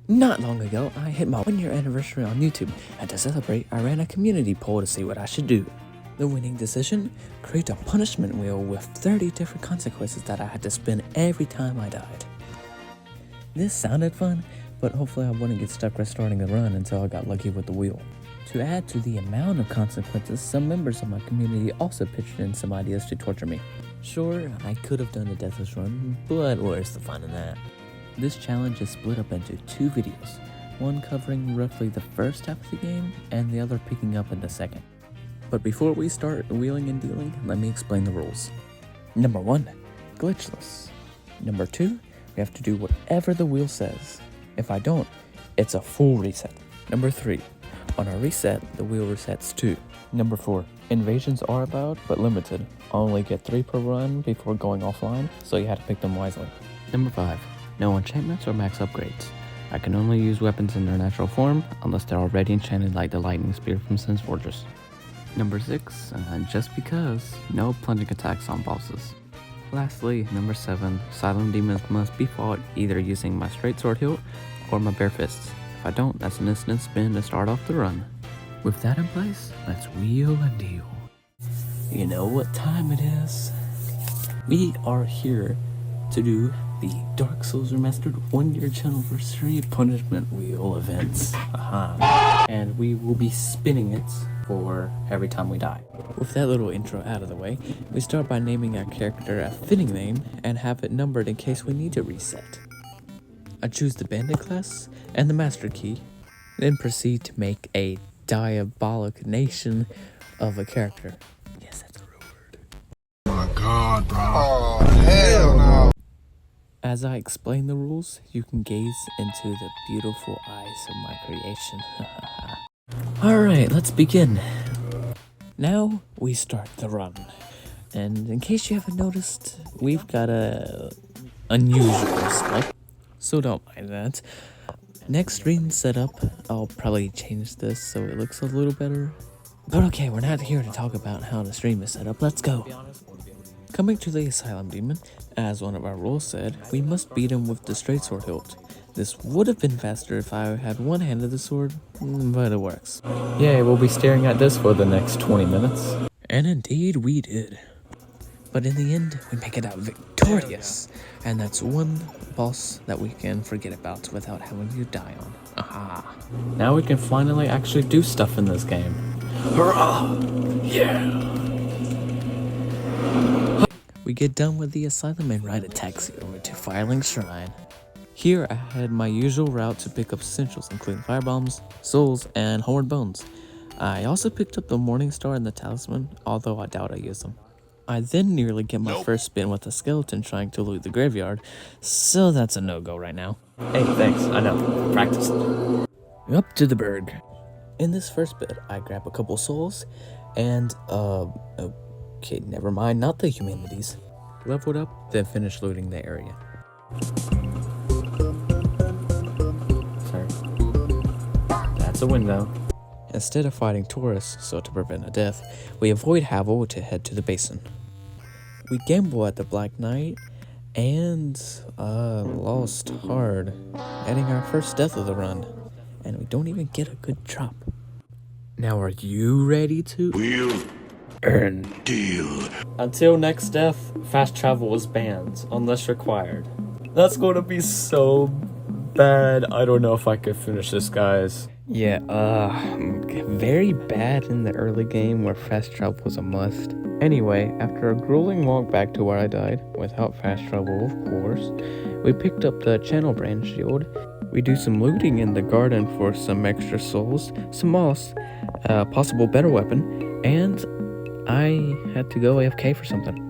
Not long ago, I hit my 1-year anniversary on YouTube, and to celebrate, I ran a community poll to see what I should do. The winning decision? Create a punishment wheel with 30 different consequences that I had to spin every time I died. This sounded fun, but hopefully I wouldn't get stuck restarting the run until I got lucky with the wheel. To add to the amount of consequences, some members of my community also pitched in some ideas to torture me. Sure, I could have done a deathless run, but where's the fun in that? This challenge is split up into 2 videos, one covering roughly the first half of the game, and the other picking up in the second. But before we start wheeling and dealing, let me explain the rules. Number 1, glitchless. Number 2, we have to do whatever the wheel says. If I don't, it's a full reset. Number 3, on a reset, the wheel resets too. Number 4, invasions are allowed, but limited. Only get 3 per run before going offline, so you have to pick them wisely. Number 5, no enchantments or max upgrades. I can only use weapons in their natural form, unless they're already enchanted like the lightning spear from Sin's Fortress. Number 6, just because, no plunging attacks on bosses. Lastly, number 7, silent demons must be fought either using my straight sword hilt or my bare fists. If I don't, that's an instant spin to start off the run. With that in place, let's wheel and deal. You know what time it is? We are here to do the Dark Souls Remastered 1-year Channelversary punishment wheel events. And we will be spinning it for every time we die. With that little intro out of the way, we start by naming our character a fitting name and have it numbered in case we need to reset. I choose the bandit class and the master key, then proceed to make a diabolic nation of a character. Yes, that's a real word. Oh my god, bro. Oh, hell no. As I explain the rules, you can gaze into the beautiful eyes of my creation. Alright, let's begin. Now we start the run. And in case you haven't noticed, we've got a unusual spec, so don't mind that. Next screen setup, I'll probably change this so it looks a little better. But okay, we're not here to talk about how the stream is set up, let's go. Coming to the Asylum Demon, as one of our rules said, we must beat him with the straight sword hilt. This would have been faster if I had one hand of the sword, but it works. Yeah, we'll be staring at this for the next 20 minutes. And indeed we did. But in the end, we make it out victorious. And that's one boss that we can forget about without having to die on. Aha. Now we can finally actually do stuff in this game. Hurrah! Yeah! We get done with the asylum and ride a taxi over to Firelink Shrine. Here I had my usual route to pick up essentials including firebombs, souls, and homeward bones. I also picked up the Morning Star and the Talisman, although I doubt I use them. I then nearly get my first spin with a skeleton trying to loot the graveyard, so that's a no-go right now. Hey, thanks, I know, practice. Up to the berg. In this first bit, I grab a couple souls, and okay, never mind, not the humanities. Leveled up, then finish looting the area. Sorry. That's a window. Instead of fighting tourists, so to prevent a death, we avoid Havel to head to the basin. We gamble at the Black Knight, and lost hard, adding our first death of the run. And we don't even get a good drop. Now are you ready to Wheel and deal? Until next death, fast travel is banned, unless required. That's going to be so bad. I don't know if I could finish this, guys. Yeah, very bad in the early game where fast travel was a must. Anyway, after a grueling walk back to where I died, without fast travel of course, we picked up the channel brand shield. We do some looting in the garden for some extra souls, some moss, a possible better weapon, and I had to go AFK for something.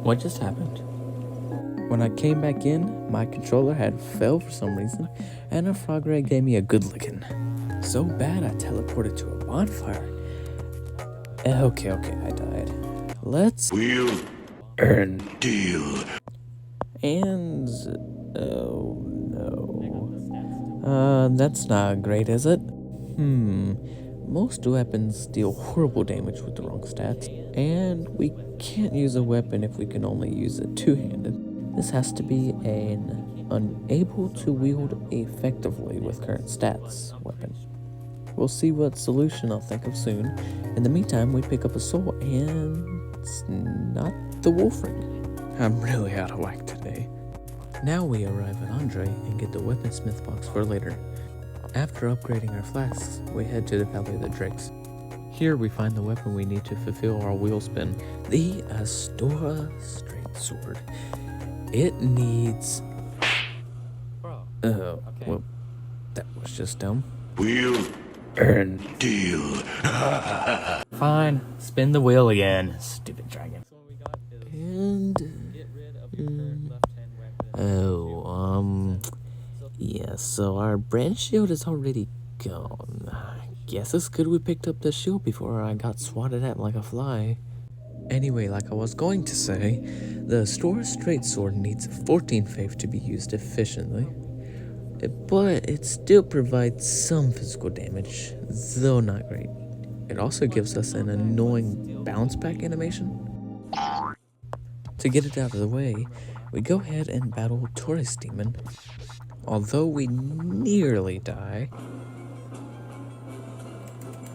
What just happened? When I came back in, my controller had fell for some reason, and a frog ray gave me a good licking. So bad I teleported to a bonfire. Okay, I died. Let's Wheel and deal. And oh no. That's not great, is it? Most weapons deal horrible damage with the wrong stats, and we can't use a weapon if we can only use it two-handed. This has to be an unable to wield effectively with current stats weapon. We'll see what solution I'll think of soon. In the meantime, we pick up a soul, and it's not the wolf ring. I'm really out of whack today. Now we arrive at Andre and get the weaponsmith box for later. After upgrading our flasks, we head to the Valley of the Drakes. Here we find the weapon we need to fulfill our wheel spin, the Astora Straight Sword. It needs... Oh, well, that was just dumb. Wheel Earn. deal. Fine, spin the wheel again, stupid dragon. Yeah, so our branch shield is already gone. I guess it's good we picked up the shield before I got swatted at like a fly. Anyway, like I was going to say, the Astora Straight Sword needs 14 faith to be used efficiently. But it still provides some physical damage, though not great. It also gives us an annoying bounce back animation. To get it out of the way, we go ahead and battle Tourist Demon. Although we nearly die.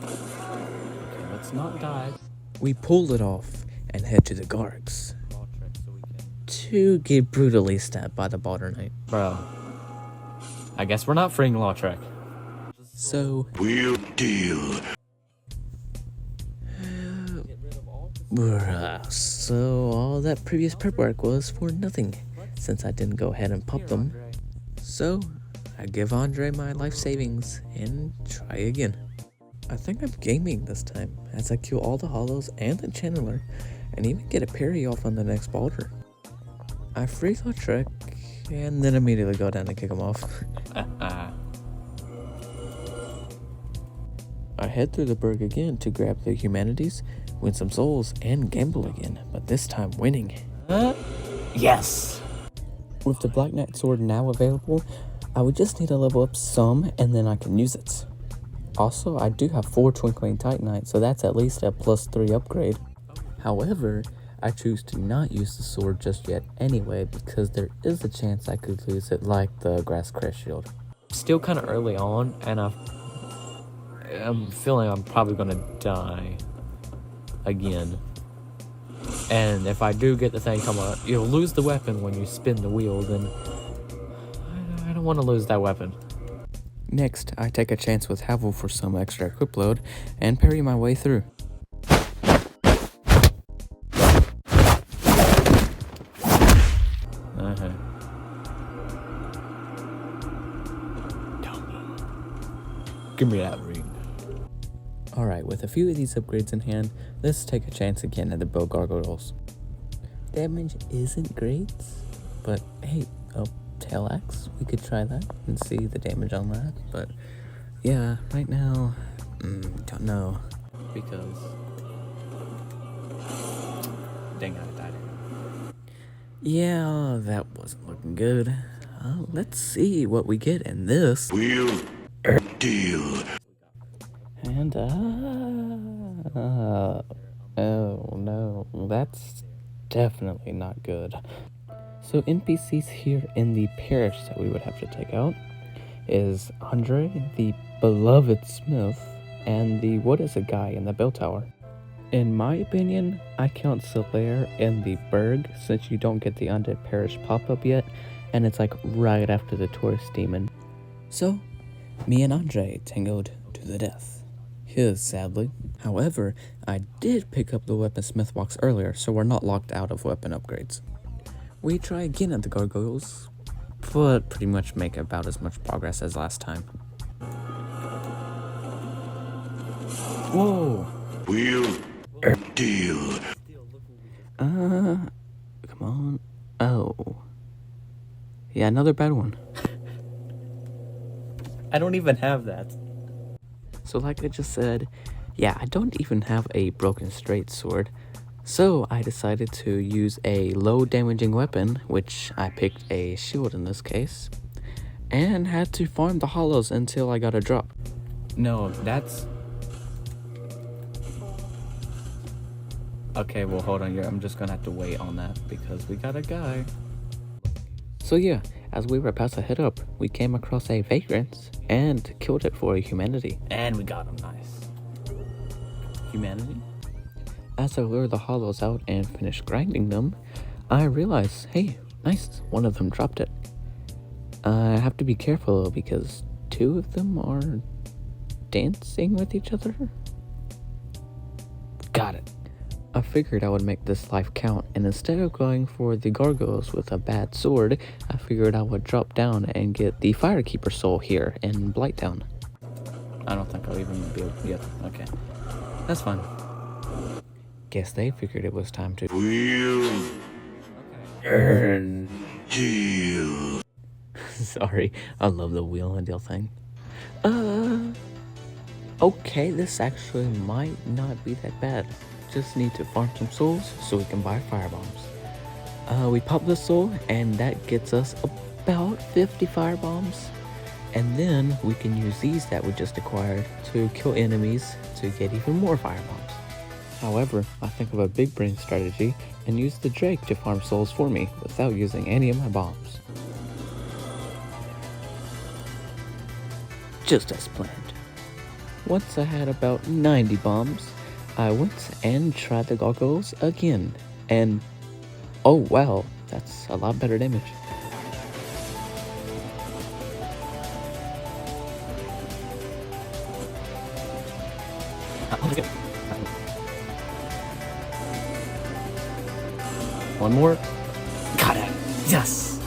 Okay, let's not die. We pull it off and head to the Gargs to get brutally stabbed by the Balder Knight. Bro, I guess we're not freeing Lautrec. So, Wheel deal. so all that previous prep work was for nothing, since I didn't go ahead and pop them. So, I give Andre my life savings and try again. I think I'm gaming this time, as I kill all the hollows and the channeler, and even get a parry off on the next Balder. I free Lautrec, and then immediately go down and kick him off. I head through the burg again to grab the humanities, win some souls, and gamble again, but this time winning. Yes! With the Black Knight sword now available, I would just need to level up some and then I can use it. Also, I do have 4 Twinkling Titanite, so that's at least a +3 upgrade. However, I choose to not use the sword just yet anyway because there is a chance I could lose it like the Grass Crest Shield. Still kind of early on, and I'm feeling I'm probably gonna die again. And if I do get the thing come up, you'll lose the weapon when you spin the wheel, then I don't want to lose that weapon. Next, I take a chance with Havel for some extra equip load and parry my way through. Give me that ring. Alright, with a few of these upgrades in hand, let's take a chance again at the bow gargoyles. Damage isn't great, but hey, a tail axe, we could try that and see the damage on that, but yeah, right now, don't know. Because... dang it, I died. Yeah, that wasn't looking good. Let's see what we get in this. Wheel deal. And, oh no, that's definitely not good. So NPCs here in the parish that we would have to take out is Andre, the beloved smith, and the what is a guy in the bell tower. In my opinion, I count Solaire in the Berg since you don't get the Undead Parish pop-up yet, and it's like right after the Tourist Demon. So, me and Andre tangled to the death. His, sadly. However, I did pick up the weaponsmith box earlier, so we're not locked out of weapon upgrades. We try again at the gargoyles, but pretty much make about as much progress as last time. Whoa! Wheel deal. Come on. Oh. Yeah, another bad one. I don't even have that. So like I just said, yeah, I don't even have a broken straight sword. So I decided to use a low damaging weapon, which I picked a shield in this case. and had to farm the hollows until I got a drop. No, that's... Okay, well, hold on. I'm just gonna have to wait on that because we got a guy. So yeah, as we were about to head up, we came across a vagrant and killed it for humanity. And we got him, nice. Humanity? As I lured the hollows out and finished grinding them, I realized, hey, nice, one of them dropped it. I have to be careful though because 2 of them are dancing with each other. Got it. I figured I would make this life count, and instead of going for the gargoyles with a bad sword, I figured I would drop down and get the Firekeeper soul here in Blighttown. I don't think I'll even be able to get them. Okay. That's fine. Guess they figured it was time to Wheel. Earn. Deal. Sorry, I love the wheel and deal thing. Okay, this actually might not be that bad. Just need to farm some souls so we can buy firebombs. We pop the soul and that gets us about 50 firebombs. And then we can use these that we just acquired to kill enemies to get even more firebombs. However, I think of a big brain strategy and use the Drake to farm souls for me without using any of my bombs. Just as planned. Once I had about 90 bombs, I went and tried the gargoyles again, and oh wow, that's a lot better damage. One more. Got it. Yes.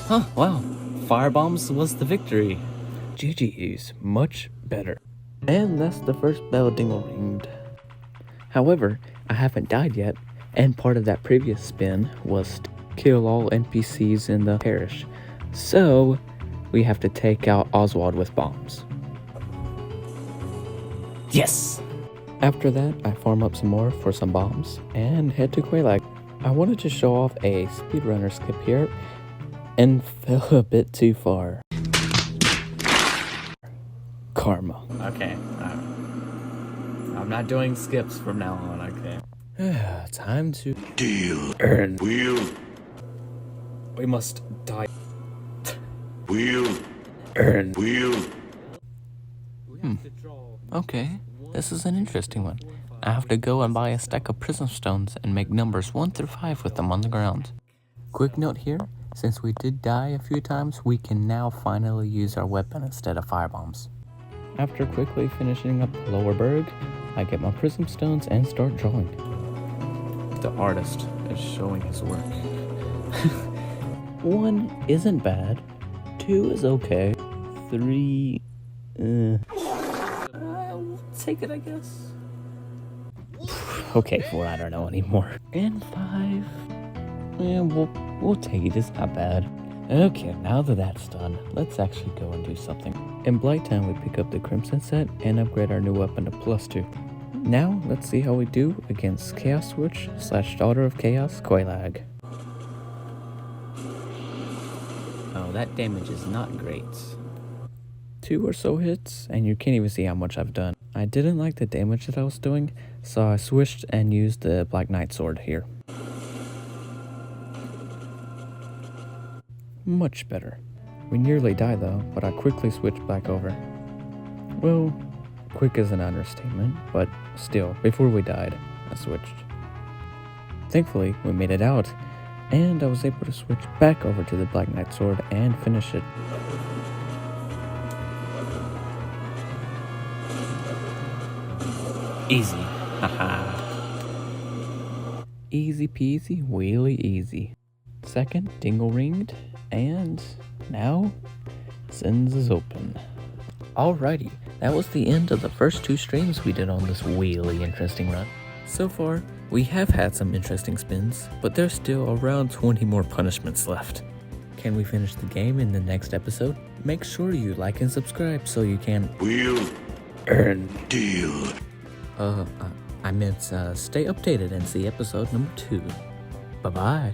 Huh, wow. Firebombs was the victory. GG's much better. And that's the first bell dingle-ringed. However, I haven't died yet, and part of that previous spin was to kill all NPCs in the parish. So, we have to take out Oswald with bombs. Yes! After that, I farm up some more for some bombs, and head to Quelaag. I wanted to show off a speedrunner skip here, and fell a bit too far. Karma. Okay, I'm not doing skips from now on, okay. Time to Deal. earn. Wheel. We must die. Wheel. Earn. Wheel. Okay, this is an interesting one. I have to go and buy a stack of prism stones and make numbers 1 through 5 with them on the ground. Quick note here, since we did die a few times, we can now finally use our weapon instead of firebombs. After quickly finishing up the lower berg, I get my prism stones and start drawing. The artist is showing his work. 1 isn't bad, 2 is okay, 3, I'll take it, I guess. Okay, 4, I don't know anymore. And 5, yeah, we'll take it, it's not bad. Okay, now that that's done, let's actually go and do something. In Blighttown, we pick up the Crimson set and upgrade our new weapon to +2. Now, let's see how we do against Chaos Witch / Daughter of Chaos, Quelaag. Oh, that damage is not great. 2 or so hits, and you can't even see how much I've done. I didn't like the damage that I was doing, so I switched and used the Black Knight sword here. Much better. We nearly died though, but I quickly switched back over. Well, quick is an understatement, but still, before we died, I switched. Thankfully, we made it out, and I was able to switch back over to the Black Knight sword and finish it. Easy. Haha. Easy peasy, wheelie easy. Second, dingle ringed, and now, Sins is open. Alrighty, that was the end of the first 2 streams we did on this really interesting run. So far, we have had some interesting spins, but there's still around 20 more punishments left. Can we finish the game in the next episode? Make sure you like and subscribe so you can Wheel. earn. Deal. I meant stay updated and see episode number 2. Bye-bye.